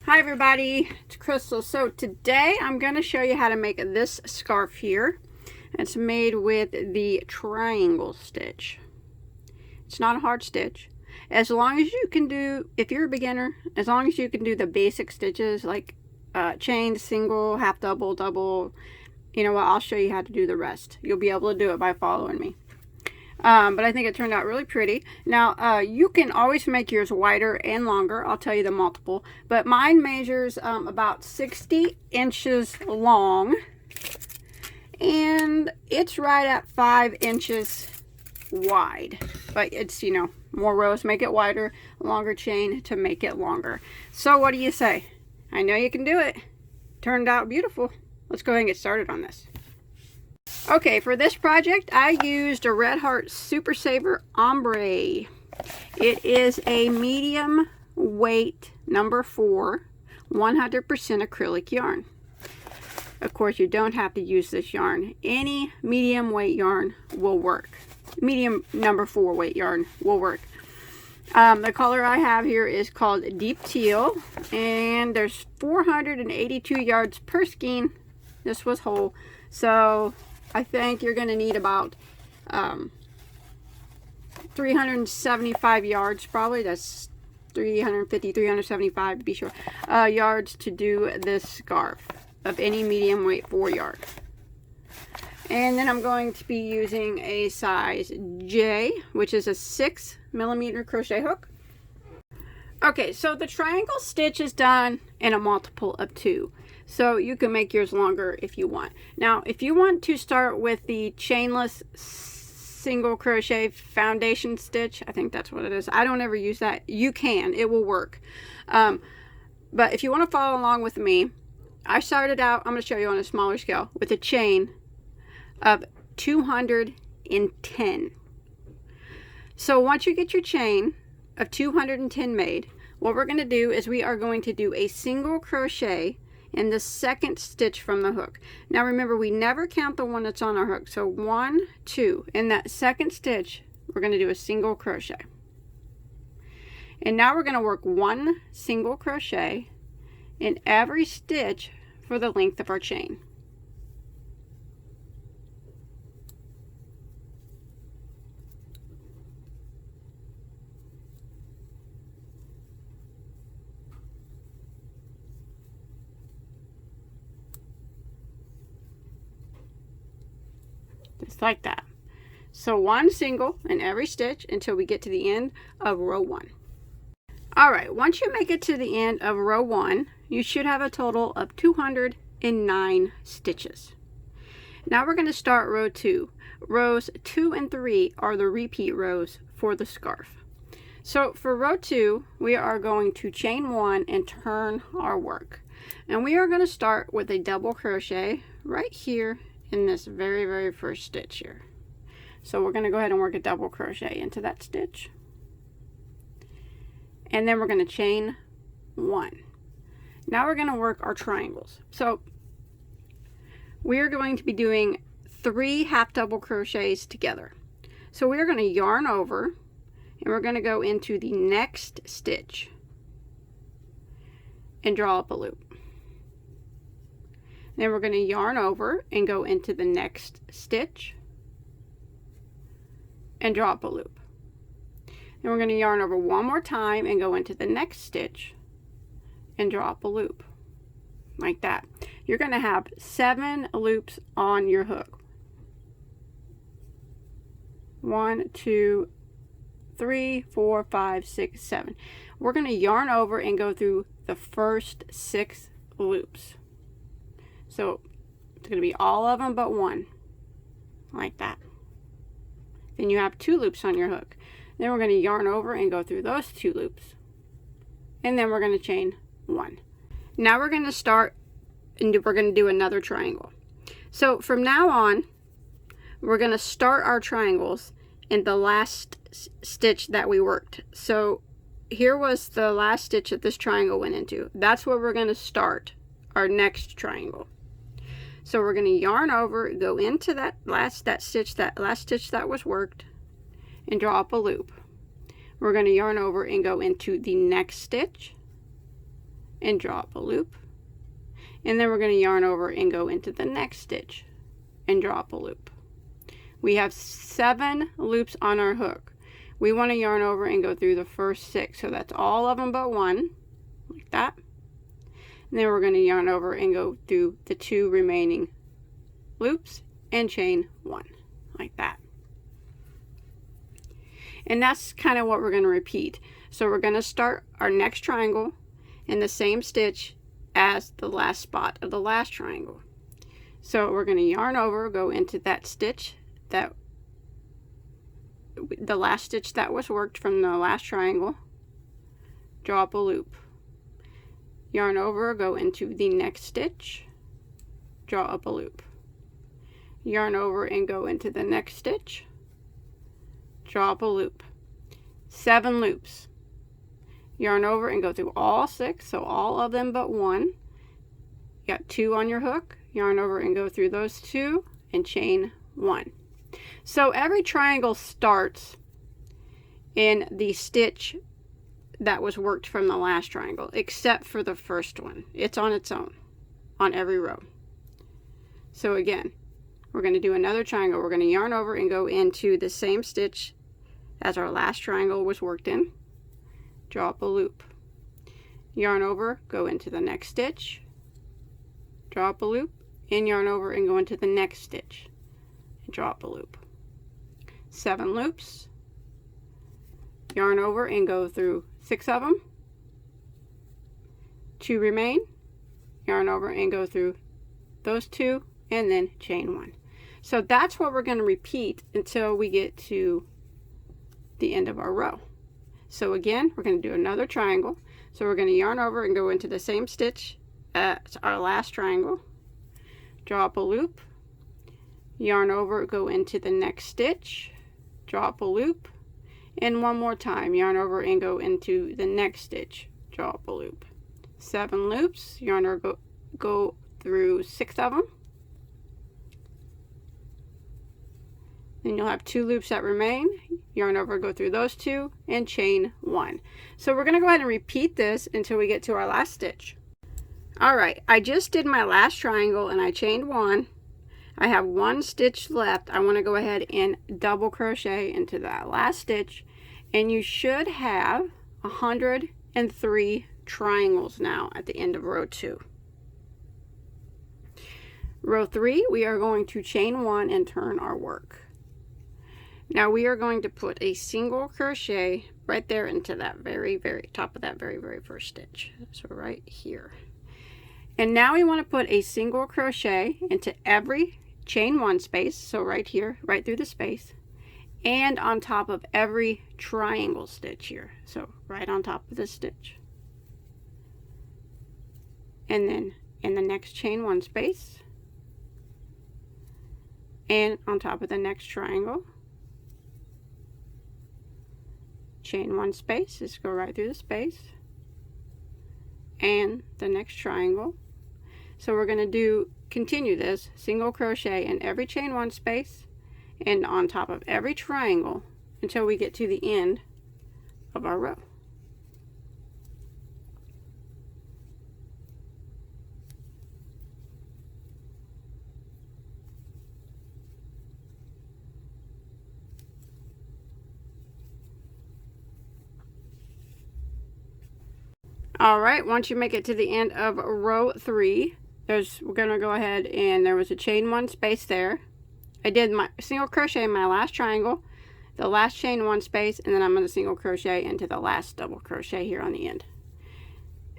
Hi everybody, it's Crystal. So today I'm going to show you how to make this scarf here. It's made with the triangle stitch. It's not a hard stitch. As long as you can do, if you're a beginner, as long as you can do the basic stitches like chain, single, half double, double, you know what, I'll show you how to do the rest. You'll be able to do it by following me. But I think it turned out really pretty. Now, you can always make yours wider and longer. I'll tell you the multiple. But mine measures about 60 inches long. And it's right at 5 inches wide. But it's, you know, more rows make it wider, longer chain to make it longer. So what do you say? I know you can do it. Turned out beautiful. Let's go ahead and get started on this. Okay, for this project, I used a Red Heart Super Saver Ombre. It is a medium weight number 4, 100% acrylic yarn. Of course, you don't have to use this yarn. Any medium weight yarn will work. Medium number 4 weight yarn will work. The color I have here is called Deep Teal, and there's 482 yards per skein. This was whole, so I think you're going to need about 375 yards, probably. That's 350, 375 to be sure, yards to do this scarf of any medium weight 4 yard. And then I'm going to be using a size J, which is a 6mm crochet hook. Okay, so the triangle stitch is done in a multiple of 2. So you can make yours longer if you want. Now, if you want to start with the chainless single crochet foundation stitch, I think that's what it is. I don't ever use that. You can. It will work. But if you want to follow along with me, I started out, I'm going to show you on a smaller scale, with a chain of 210. So once you get your chain of 210 made, what we're going to do is we are going to do a single crochet in the second stitch from the hook. Now remember, we never count the one that's on our hook. So 1, 2, in that second stitch we're going to do a single crochet. And now we're going to work 1 single crochet in every stitch for the length of our chain. Just like that. So 1 single in every stitch until we get to the end of row 1. Alright, once you make it to the end of row 1, you should have a total of 209 stitches. Now we're going to start row 2. Rows 2 and 3 are the repeat rows for the scarf. So for row 2, we are going to chain 1 and turn our work. And we are going to start with a double crochet right here in this very first stitch here. So we're going to go ahead and work a double crochet into that stitch, and then we're going to chain 1. Now we're going to work our triangles. So we're going to be doing 3 half double crochets together. So we're going to yarn over and we're going to go into the next stitch and draw up a loop. Then we're going to yarn over and go into the next stitch and draw up a loop. Then we're going to yarn over one more time and go into the next stitch and draw up a loop. Like that. You're going to have 7 loops on your hook. 1, 2, 3, 4, 5, 6, 7. We're going to yarn over and go through the first 6 loops. So it's going to be all of them but 1, like that. Then you have 2 loops on your hook. Then we're going to yarn over and go through those 2 loops. And then we're going to chain 1. Now we're going to start and we're going to do another triangle. So from now on, we're going to start our triangles in the last stitch that we worked. So here was the last stitch that this triangle went into. That's where we're going to start our next triangle. So we're going to yarn over, go into that last stitch that was worked, and draw up a loop. We're going to yarn over and go into the next stitch and draw up a loop. And then we're going to yarn over and go into the next stitch and draw up a loop. We have 7 loops on our hook. We want to yarn over and go through the first 6, so that's all of them but one, like that. And then we're going to yarn over and go through the 2 remaining loops and chain 1, like that. And that's kind of what we're going to repeat. So we're going to start our next triangle in the same stitch as the last spot of the last triangle. So we're going to yarn over, go into that stitch, the last stitch that was worked from the last triangle, draw up a loop, yarn over, go into the next stitch, draw up a loop, yarn over and go into the next stitch, draw up a loop. 7 loops. Yarn over and go through all 6, so all of them but one. You got 2 on your hook, yarn over and go through those 2 and chain 1. So every triangle starts in the stitch that was worked from the last triangle, except for the first one. It's on its own on every row. So again, we're going to do another triangle. We're going to yarn over and go into the same stitch as our last triangle was worked in, draw up a loop, yarn over, go into the next stitch, draw up a loop, and yarn over and go into the next stitch and draw up a loop. 7 loops, yarn over and go through 6 of them, 2 remain, yarn over and go through those 2 and then chain 1. So that's what we're going to repeat until we get to the end of our row. So again, we're going to do another triangle. So we're going to yarn over and go into the same stitch as our last triangle, draw up a loop, yarn over, go into the next stitch, draw up a loop, and one more time, yarn over and go into the next stitch, draw up a loop. 7 loops, yarn over, go through 6 of them. Then you'll have 2 loops that remain, yarn over, go through those 2, and chain 1. So we're going to go ahead and repeat this until we get to our last stitch. Alright, I just did my last triangle and I chained 1. I have 1 stitch left. I want to go ahead and double crochet into that last stitch, and you should have 103 triangles now at the end of row 2. Row 3, we are going to chain 1 and turn our work. Now we are going to put a single crochet right there into that very top of that very first stitch. So right here. And now we want to put a single crochet into every chain 1 space, so right here, right through the space, and on top of every triangle stitch here, so right on top of this stitch. And then in the next chain 1 space, and on top of the next triangle, chain 1 space, just go right through the space, and the next triangle. So we're going to continue this single crochet in every chain 1 space and on top of every triangle until we get to the end of our row. Alright, once you make it to the end of row 3, we're going to go ahead, and there was a chain 1 space there. I did my single crochet in my last triangle, the last chain 1 space, and then I'm going to single crochet into the last double crochet here on the end.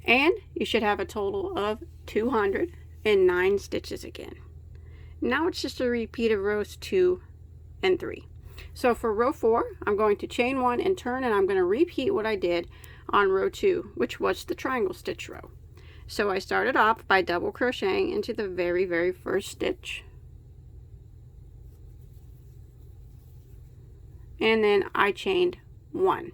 And you should have a total of 209 stitches again. Now it's just a repeat of rows 2 and 3. So for row 4, I'm going to chain 1 and turn, and I'm going to repeat what I did on row 2, which was the triangle stitch row. So I started off by double crocheting into the very first stitch, and then I chained 1.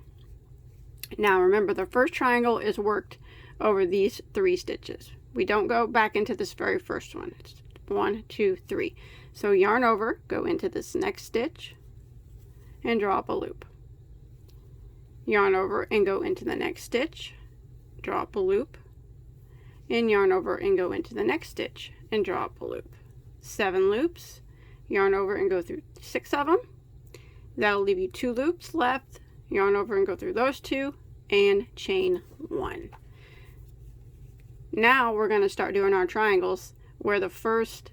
Now remember, the first triangle is worked over these 3 stitches. We don't go back into this very first one. It's 1, 2, 3. So yarn over, go into this next stitch, and draw up a loop. Yarn over and go into the next stitch, draw up a loop, and yarn over and go into the next stitch and draw up a loop. 7 loops, yarn over and go through 6 of them. That'll leave you 2 loops left. Yarn over and go through those 2 and chain 1. Now we're going to start doing our triangles where the first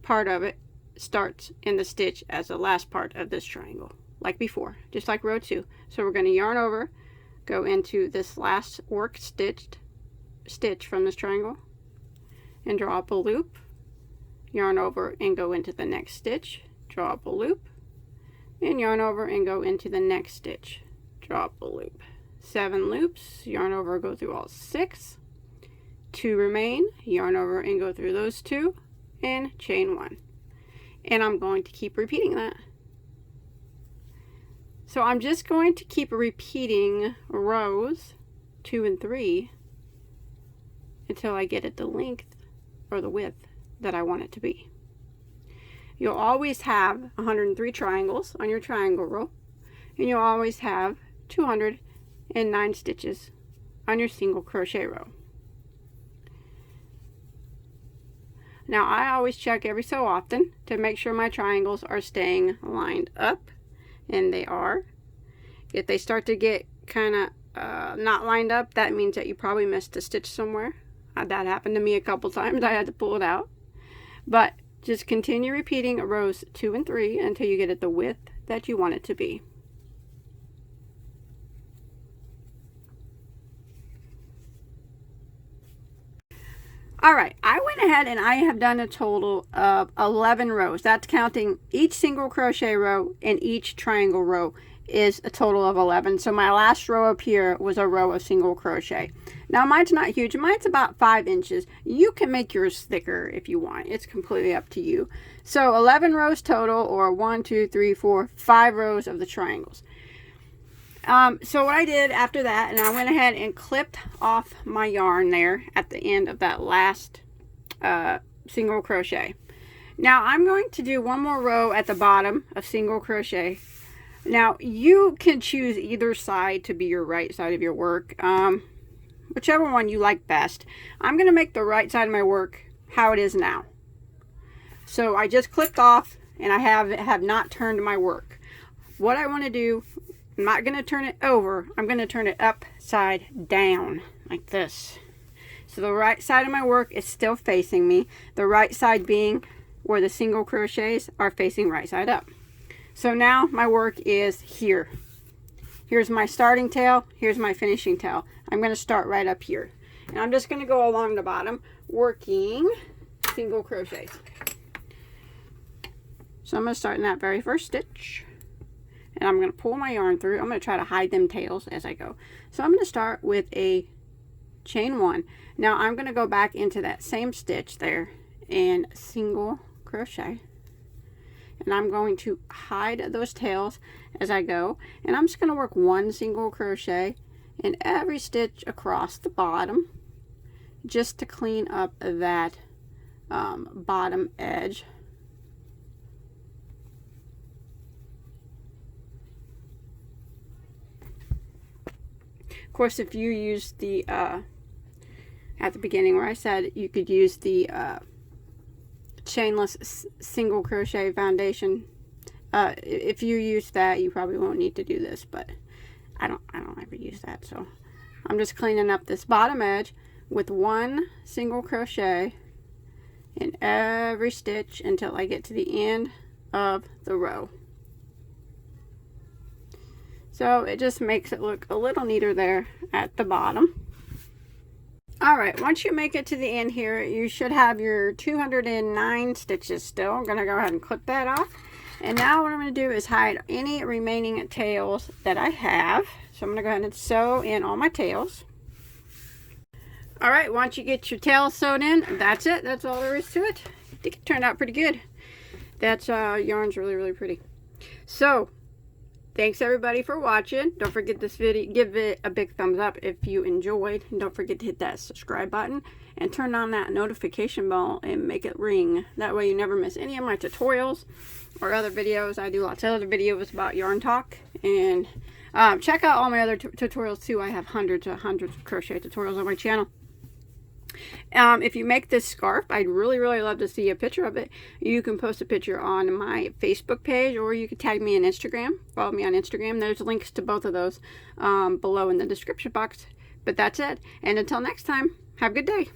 part of it starts in the stitch as the last part of this triangle, like before, just like row 2. So we're going to yarn over, go into this last work stitch from this triangle and draw up a loop, yarn over and go into the next stitch, draw up a loop, and yarn over and go into the next stitch, draw up a loop. 7 loops, yarn over, go through all 6, 2 remain, yarn over and go through those 2 and chain 1. And I'm going to keep repeating that. So I'm just going to keep repeating rows 2 and 3 until I get it the length or the width that I want it to be. You'll always have 103 triangles on your triangle row, and you'll always have 209 stitches on your single crochet row. Now I always check every so often to make sure my triangles are staying lined up, and they are. If they start to get kind of not lined up, that means that you probably missed a stitch somewhere. That happened to me a couple times. I had to pull it out. But just continue repeating rows 2 and 3 until you get it the width that you want it to be. Alright, I went ahead and I have done a total of 11 rows. That's counting each single crochet row, and each triangle row is a total of 11. So my last row up here was a row of single crochet. Now mine's not huge. Mine's about 5 inches. You can make yours thicker if you want. It's completely up to you. So 11 rows total, or 1, 2, 3, 4, 5 rows of the triangles. So what I did after that, and I went ahead and clipped off my yarn there at the end of that last single crochet. Now I'm going to do one more row at the bottom of single crochet. Now you can choose either side to be your right side of your work, whichever one you like best. I'm going to make the right side of my work how it is now. So I just clipped off, and I have not turned my work. What I want to do, I'm not going to turn it over. I'm going to turn it upside down like this. So the right side of my work is still facing me. The right side being where the single crochets are facing right side up. So now my work is here. Here's my starting tail. Here's my finishing tail. I'm going to start right up here. And I'm just going to go along the bottom working single crochets. So I'm going to start in that very first stitch. And I'm going to pull my yarn through. I'm going to try to hide them tails as I go. So I'm going to start with a chain 1. Now I'm going to go back into that same stitch there and single crochet. And I'm going to hide those tails as I go. And I'm just going to work 1 single crochet in every stitch across the bottom, just to clean up that bottom edge. Of course, if you use the at the beginning where I said you could use the chainless single crochet foundation, if you use that, you probably won't need to do this, but I don't ever use that. So I'm just cleaning up this bottom edge with 1 single crochet in every stitch until I get to the end of the row. So it just makes it look a little neater there at the bottom. Alright, once you make it to the end here, you should have your 209 stitches still. I'm going to go ahead and clip that off. And now what I'm going to do is hide any remaining tails that I have. So I'm going to go ahead and sew in all my tails. Alright, once you get your tails sewed in, that's it. That's all there is to it. I think it turned out pretty good. That's yarn's really, really pretty. So, thanks everybody for watching. Don't forget this video, give it a big thumbs up if you enjoyed. And don't forget to hit that subscribe button and turn on that notification bell and make it ring. That way you never miss any of my tutorials or other videos. I do lots of other videos about yarn talk. And check out all my other tutorials too. I have hundreds of crochet tutorials on my channel. If you make this scarf, I'd really, really love to see a picture of it. You can post a picture on my Facebook page, or you can tag me on Instagram. Follow me on Instagram. There's links to both of those below in the description box. But that's it. And until next time, have a good day.